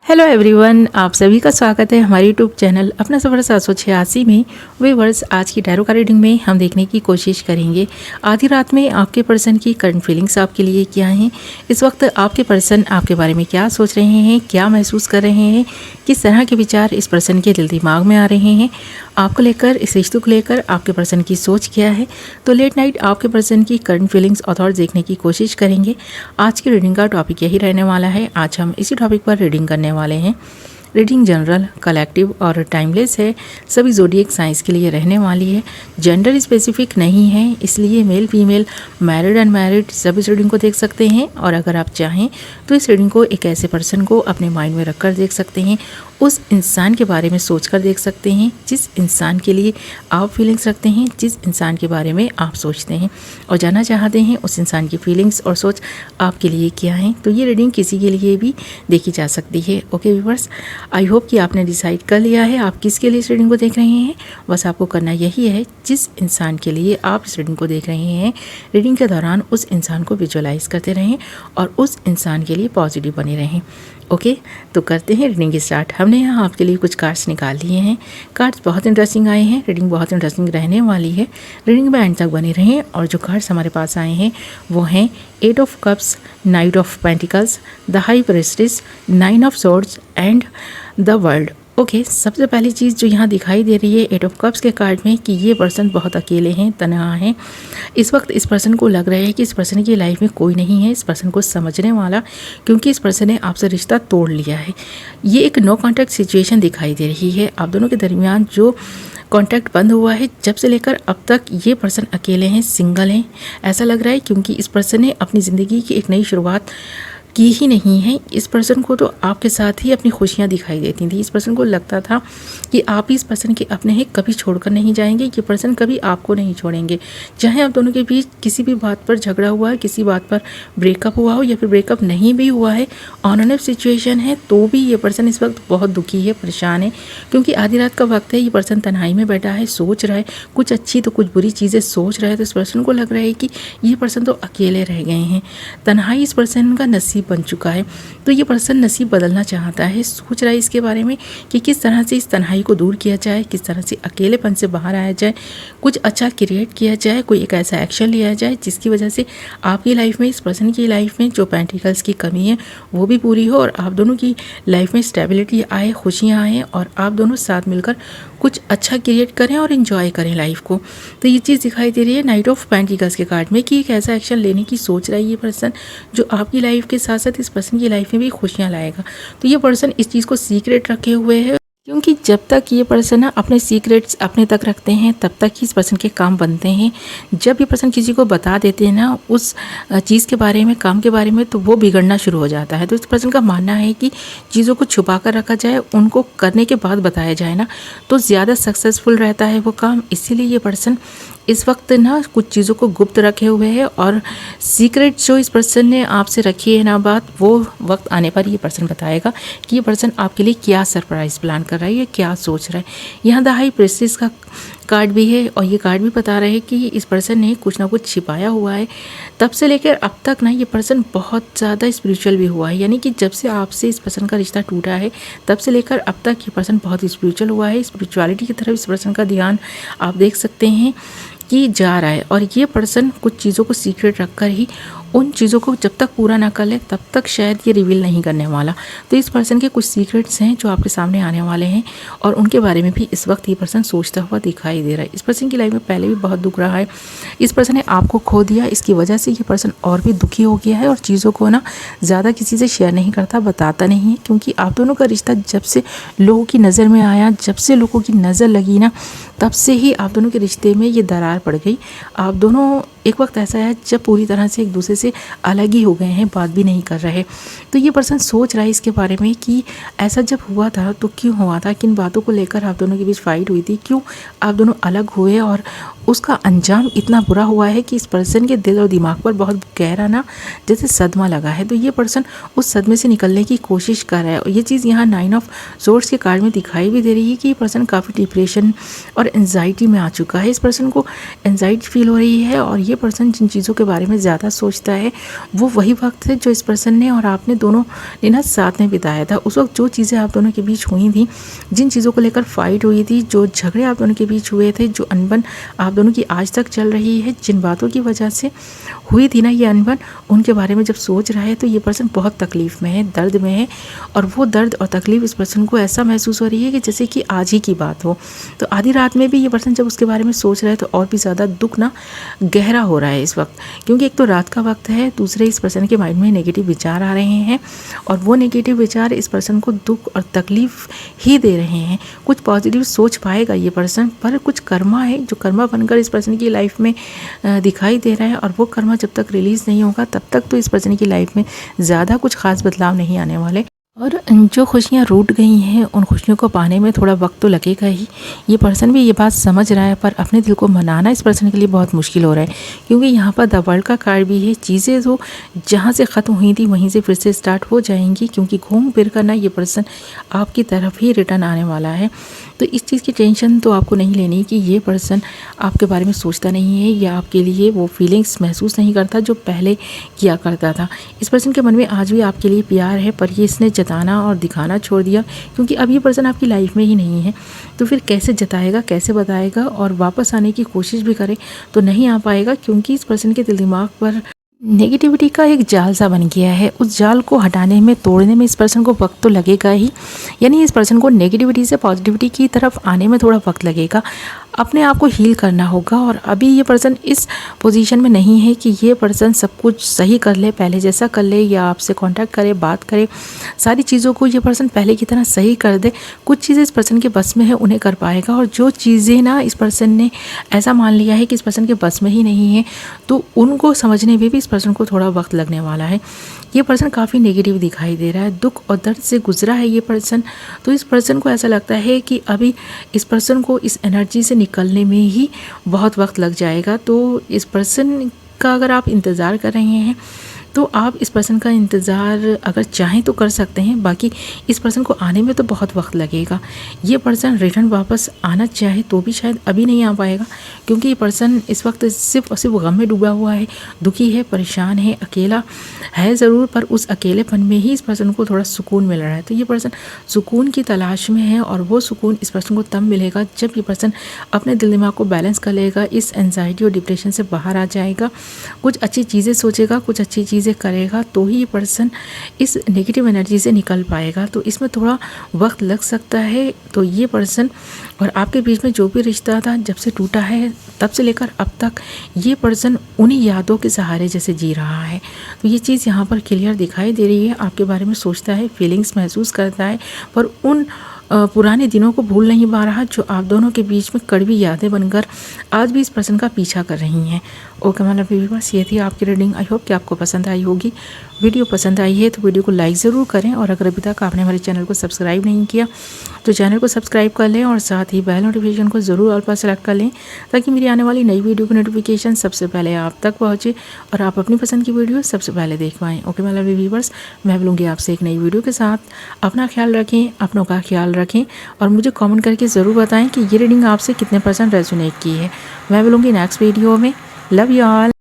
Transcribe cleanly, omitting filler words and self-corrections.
Hello everyone, आप सभी का स्वागत है हमारे यूट्यूब चैनल अपना सफ़र 786 में। व्यूअर्स, आज की टैरो का रीडिंग में हम देखने की कोशिश करेंगे आधी रात में आपके पर्सन की करंट फीलिंग्स आपके लिए क्या हैं। इस वक्त आपके पर्सन आपके बारे में क्या सोच रहे हैं, क्या महसूस कर रहे हैं, किस तरह के विचार इस पर्सन के दिल दिमाग में आ रहे हैं, आपको लेकर, इस रिश्ते को लेकर आपके पर्सन की सोच क्या है। तो लेट नाइट आपके पर्सन की करंट फीलिंग्स और थॉट्स देखने की कोशिश करेंगे। आज की रीडिंग का टॉपिक यही रहने वाला है। आज हम इसी टॉपिक पर रीडिंग करने वाले हैं। रीडिंग जनरल, कलेक्टिव और टाइमलेस है। सभी ज़ोडिएक साइंस के लिए रहने वाली है। जेंडर स्पेसिफिक नहीं है, इसलिए मेल फीमेल, मैरिड अनमैरिड सब इस रीडिंग को देख सकते हैं। और अगर आप चाहें तो इस रीडिंग को एक ऐसे पर्सन को अपने माइंड में रखकर देख सकते हैं, उस इंसान के बारे में सोचकर देख सकते हैं जिस इंसान के लिए आप फीलिंग्स रखते हैं, जिस इंसान के बारे में आप सोचते हैं और जानना चाहते हैं उस इंसान की फीलिंग्स और सोच आपके लिए क्या है। तो ये रीडिंग किसी के लिए भी देखी जा सकती है। ओके व्यूअर्स, आई होप कि आपने डिसाइड कर लिया है आप किसके लिए इस रीडिंग को देख रहे हैं। बस आपको करना यही है, जिस इंसान के लिए आप इस रीडिंग को देख रहे हैं, रीडिंग के दौरान उस इंसान को विजुअलाइज करते रहें और उस इंसान के लिए पॉजिटिव बने रहें। ओके, तो करते हैं रीडिंग स्टार्ट। हमने यहाँ आपके लिए कुछ कार्ड्स निकाल लिए हैं। कार्ड्स बहुत इंटरेस्टिंग आए हैं, रीडिंग बहुत इंटरेस्टिंग रहने वाली है। रीडिंग में एंड तक बने रहें। और जो कार्ड्स हमारे पास आए हैं वो हैं 8 of cups, night of pentacles, the high prestige, 9 of swords and the world. Okay, सबसे पहली चीज़ जो यहाँ दिखाई दे रही है 8 ऑफ कप्स के कार्ड में कि ये पर्सन बहुत अकेले हैं, तन्हा हैं। इस वक्त इस पर्सन को लग रहा है कि इस पर्सन की लाइफ में कोई नहीं है इस पर्सन को समझने वाला, क्योंकि इस पर्सन ने आपसे रिश्ता तोड़ लिया है। ये एक नो कॉन्टैक्ट सिचुएशन दिखाई दे रही है। आप दोनों के दरमियान जो कॉन्टैक्ट बंद हुआ है जब से लेकर अब तक, ये पर्सन अकेले हैं, सिंगल हैं, ऐसा लग रहा है। क्योंकि इस पर्सन ने अपनी ज़िंदगी की एक नई शुरुआत की ही नहीं है। इस पर्सन को तो आपके साथ ही अपनी खुशियाँ दिखाई देती थी। इस पर्सन को लगता था कि आप ही इस पर्सन के अपने हैं, कभी छोड़कर नहीं जाएंगे, ये पर्सन कभी आपको नहीं छोड़ेंगे। चाहे आप दोनों के बीच किसी भी बात पर झगड़ा हुआ है, किसी बात पर ब्रेकअप हुआ हो या फिर ब्रेकअप नहीं भी हुआ है, ऑन एंड ऑफ सिचुएशन है, तो भी ये पर्सन इस वक्त बहुत दुखी है, परेशान है। क्योंकि आधी रात का वक्त है, ये पर्सन तन्हाई में बैठा है, सोच रहा है, कुछ अच्छी तो कुछ बुरी चीज़ें सोच रहा है। तो इस पर्सन को लग रहा है कि ये पर्सन तो अकेले रह गए हैं। तन्हाई इस पर्सन का नसीब बन चुका है। तो ये पर्सन नसीब बदलना चाहता है, सोच रहा है इसके बारे में कि किस तरह से इस तन्हाई को दूर किया जाए, किस तरह से अकेलेपन से बाहर आया जाए, कुछ अच्छा क्रिएट किया जाए, कोई एक ऐसा एक्शन लिया जाए जिसकी वजह से आपकी लाइफ में, इस पर्सन की लाइफ में जो पेंटिकल्स की कमी है वो भी पूरी हो और आप दोनों की लाइफ में स्टेबिलिटी आए, खुशियाँ आएँ और आप दोनों साथ मिलकर कुछ अच्छा क्रिएट करें और इन्जॉय करें लाइफ को। तो ये चीज़ दिखाई दे रही है नाइट ऑफ पेंटिकल्स के कार्ड में कि एक ऐसा एक्शन लेने की सोच रहा है ये पर्सन जो आपकी लाइफ के साथ साथ इस पर्सन की लाइफ में भी खुशियाँ लाएगा। तो ये पर्सन इस चीज़ को सीक्रेट रखे हुए है, क्योंकि जब तक ये पर्सन ना अपने सीक्रेट्स अपने तक रखते हैं तब तक ही इस पर्सन के काम बनते हैं। जब ये पर्सन किसी को बता देते हैं ना उस चीज़ के बारे में, काम के बारे में, तो वो बिगड़ना शुरू हो जाता है। तो इस पर्सन का मानना है कि चीज़ों को छुपा कर रखा जाए, उनको करने के बाद बताया जाए ना तो ज़्यादा सक्सेसफुल रहता है वो काम। इसीलिए ये पर्सन इस वक्त ना कुछ चीज़ों को गुप्त रखे हुए हैं और सीक्रेट जो इस पर्सन ने आपसे रखी है ना बात, वो वक्त आने पर ये पर्सन बताएगा कि ये पर्सन आपके लिए क्या सरप्राइज़ प्लान कर रहा है या क्या सोच रहा है। यहाँ द हाई प्रेस्टिस का कार्ड भी है और ये कार्ड भी बता रहे हैं कि इस पर्सन ने कुछ ना कुछ छिपाया हुआ है। तब से लेकर अब तक ना ये पर्सन बहुत ज़्यादा स्पिरिचुअल भी हुआ है, यानी कि जब से आपसे इस पर्सन का रिश्ता टूटा है तब से लेकर अब तक ये पर्सन बहुत स्पिरिचुअल हुआ है। स्पिरिचुअलिटी की तरफ इस पर्सन का ध्यान आप देख सकते हैं कि जा रहा है। और ये पर्सन कुछ चीज़ों को सीक्रेट रखकर ही उन चीज़ों को जब तक पूरा ना कर ले तब तक शायद ये रिवील नहीं करने वाला। तो इस पर्सन के कुछ सीक्रेट्स हैं जो आपके सामने आने वाले हैं और उनके बारे में भी इस वक्त ये पर्सन सोचता हुआ दिखाई दे रहा है। इस पर्सन की लाइफ में पहले भी बहुत दुख रहा है, इस पर्सन ने आपको खो दिया, इसकी वजह से ये पर्सन और भी दुखी हो गया है और चीज़ों को ना ज़्यादा किसी से शेयर नहीं करता, बताता नहीं है। क्योंकि आप दोनों का रिश्ता जब से लोगों की नज़र में आया, जब से लोगों की नज़र लगी ना, तब से ही आप दोनों के रिश्ते में ये दरार पड़ गई। आप दोनों एक वक्त ऐसा है जब पूरी तरह से एक दूसरे से अलग ही हो गए हैं, बात भी नहीं कर रहे। तो ये पर्सन सोच रहा है इसके बारे में कि ऐसा जब हुआ था तो क्यों हुआ था, किन बातों को लेकर आप दोनों के बीच फाइट हुई थी, क्यों आप दोनों अलग हुए और उसका अंजाम इतना बुरा हुआ है कि इस पर्सन के दिल और दिमाग पर बहुत गहरा ना जैसे सदमा लगा है। तो ये पर्सन उस सदमे से निकलने की कोशिश कर रहा है और ये चीज़ यहाँ 9 ऑफ सोर्ड्स के कार्ड में दिखाई भी दे रही है कि ये पर्सन काफ़ी डिप्रेशन और एंजाइटी में आ चुका है। इस पर्सन को एंजाइटी फील हो रही है और ये पर्सन जिन चीज़ों के बारे में ज़्यादा सोचता है वो वही वक्त है जो इस पर्सन ने और आपने दोनों ने ना साथ में बिताया था। उस वक्त जो चीज़ें आप दोनों के बीच हुई थी, जिन चीज़ों को लेकर फाइट हुई थी, जो झगड़े आप दोनों के बीच हुए थे, जो अनबन आप दोनों की आज तक चल रही है, जिन बातों की वजह से हुई थी ना ये अनबन, उनके बारे में जब सोच रहा है तो ये पर्सन बहुत तकलीफ़ में है, दर्द में है। और वो दर्द और तकलीफ़ इस पर्सन को ऐसा महसूस हो रही है कि जैसे कि आज ही की बात हो। तो आधी रात में भी ये पर्सन जब उसके बारे में सोच रहा है तो और भी ज़्यादा दुख ना गहरा हो रहा है इस वक्त, क्योंकि एक तो रात का वक्त है, दूसरे इस पर्सन के माइंड में नेगेटिव विचार आ रहे हैं और वो नेगेटिव विचार इस पर्सन को दुख और तकलीफ़ ही दे रहे हैं। कुछ पॉजिटिव सोच पाएगा ये पर्सन, पर कुछ कर्मा है जो कर्मा बनकर इस पर्सन की लाइफ में दिखाई दे रहा है और वो कर्मा जब तक रिलीज़ नहीं होगा तब तक तो इस पर्सन की लाइफ में ज़्यादा कुछ खास बदलाव नहीं आने वाले। और जो खुशियाँ रूठ गई हैं उन खुशियों को पाने में थोड़ा वक्त तो लगेगा ही। ये पर्सन भी ये बात समझ रहा है, पर अपने दिल को मनाना इस पर्सन के लिए बहुत मुश्किल हो रहा है, क्योंकि यहाँ पर द वर्ल्ड का कार्ड भी है। चीज़ें जो जहाँ से ख़त्म हुई थी वहीं से फिर से स्टार्ट हो जाएंगी, क्योंकि घूम फिर कर ना ये पर्सन आपकी तरफ ही रिटर्न आने वाला है। तो इस चीज़ की टेंशन तो आपको नहीं लेनी कि ये पर्सन आपके बारे में सोचता नहीं है या आपके लिए वो फीलिंग्स महसूस नहीं करता जो पहले किया करता था। इस पर्सन के मन में आज भी आपके लिए प्यार है, पर ये इसने जताना और दिखाना छोड़ दिया, क्योंकि अब ये पर्सन आपकी लाइफ में ही नहीं है। तो फिर कैसे जताएगा, कैसे बताएगा, और वापस आने की कोशिश भी करे तो नहीं आ पाएगा, क्योंकि इस पर्सन के दिल दिमाग पर नेगेटिविटी का एक जाल सा बन गया है। उस जाल को हटाने में, तोड़ने में इस पर्सन को वक्त तो लगेगा ही, यानी इस पर्सन को नेगेटिविटी से पॉजिटिविटी की तरफ आने में थोड़ा वक्त लगेगा। अपने आप को हील करना होगा और अभी ये पर्सन इस पोजीशन में नहीं है कि ये पर्सन सब कुछ सही कर ले, पहले जैसा कर ले, या आपसे कांटेक्ट करे, बात करे, सारी चीज़ों को ये पर्सन पहले की तरह सही कर दे। कुछ चीज़ें इस पर्सन के बस में है, उन्हें कर पाएगा, और जो चीज़ें ना इस पर्सन ने ऐसा मान लिया है कि इस पर्सन के बस में ही नहीं है, तो उनको समझने में भी इस पर्सन को थोड़ा वक्त लगने वाला है। ये पर्सन काफ़ी नेगेटिव दिखाई दे रहा है, दुख और दर्द से गुजरा है ये पर्सन। तो इस पर्सन को ऐसा लगता है कि अभी इस पर्सन को इस एनर्जी से निकलने में ही बहुत वक्त लग जाएगा। तो इस पर्सन का अगर आप इंतज़ार कर रहे हैं तो आप इस पर्सन का इंतज़ार अगर चाहें तो कर सकते हैं, बाकी इस पर्सन को आने में तो बहुत वक्त लगेगा। ये पर्सन रिटर्न वापस आना चाहे तो भी शायद अभी नहीं आ पाएगा, क्योंकि ये पर्सन इस वक्त सिर्फ और सिर्फ गम में डूबा हुआ है, दुखी है, परेशान है, अकेला है ज़रूर, पर उस अकेलेपन में ही इस पर्सन को थोड़ा सुकून मिल रहा है। तो ये पर्सन सुकून की तलाश में है, और वो सुकून इस पर्सन को तब मिलेगा जब ये पर्सन अपने दिल दिमाग को बैलेंस कर लेगा, इस एंजाइटी और डिप्रेशन से बाहर आ जाएगा, कुछ अच्छी चीज़ें सोचेगा, कुछ अच्छी चीज़ें करेगा, तो ही ये पर्सन इस नेगेटिव एनर्जी से निकल पाएगा। तो इसमें थोड़ा वक्त लग सकता है। तो ये पर्सन और आपके बीच में जो भी रिश्ता था जब से टूटा है तब से लेकर अब तक ये पर्सन उन्हीं यादों के सहारे जैसे जी रहा है। तो ये चीज़ यहाँ पर क्लियर दिखाई दे रही है। आपके बारे में सोचता है, फीलिंग्स महसूस करता है, पर उन पुराने दिनों को भूल नहीं पा रहा जो आप दोनों के बीच में कड़वी यादें बनकर आज भी इस पर्सन का पीछा कर रही हैं। ओके मतलब व्यूअर्स, ये थी आपकी रीडिंग। आई होप कि आपको पसंद आई होगी। वीडियो पसंद आई है तो वीडियो को लाइक ज़रूर करें, और अगर अभी तक आपने हमारे चैनल को सब्सक्राइब नहीं किया तो चैनल को सब्सक्राइब कर लें, और साथ ही बेल नोटिफिकेशन को ज़रूर ऑल पर सेलेक्ट कर लें, ताकि मेरी आने वाली नई वीडियो की नोटिफिकेशन सबसे पहले आप तक पहुँचे और आप अपनी पसंद की वीडियो सबसे पहले देख पाएँ। ओके मतलब व्यूअर्स, मैं मिलूँगी आपसे एक नई वीडियो के साथ। अपना ख्याल रखें, अपनों का ख्याल रखें, और मुझे कमेंट करके ज़रूर बताएं कि ये रीडिंग आपसे कितने % रेजोनेट की है। मैं मिलूँगी नेक्स्ट वीडियो में। Love you all.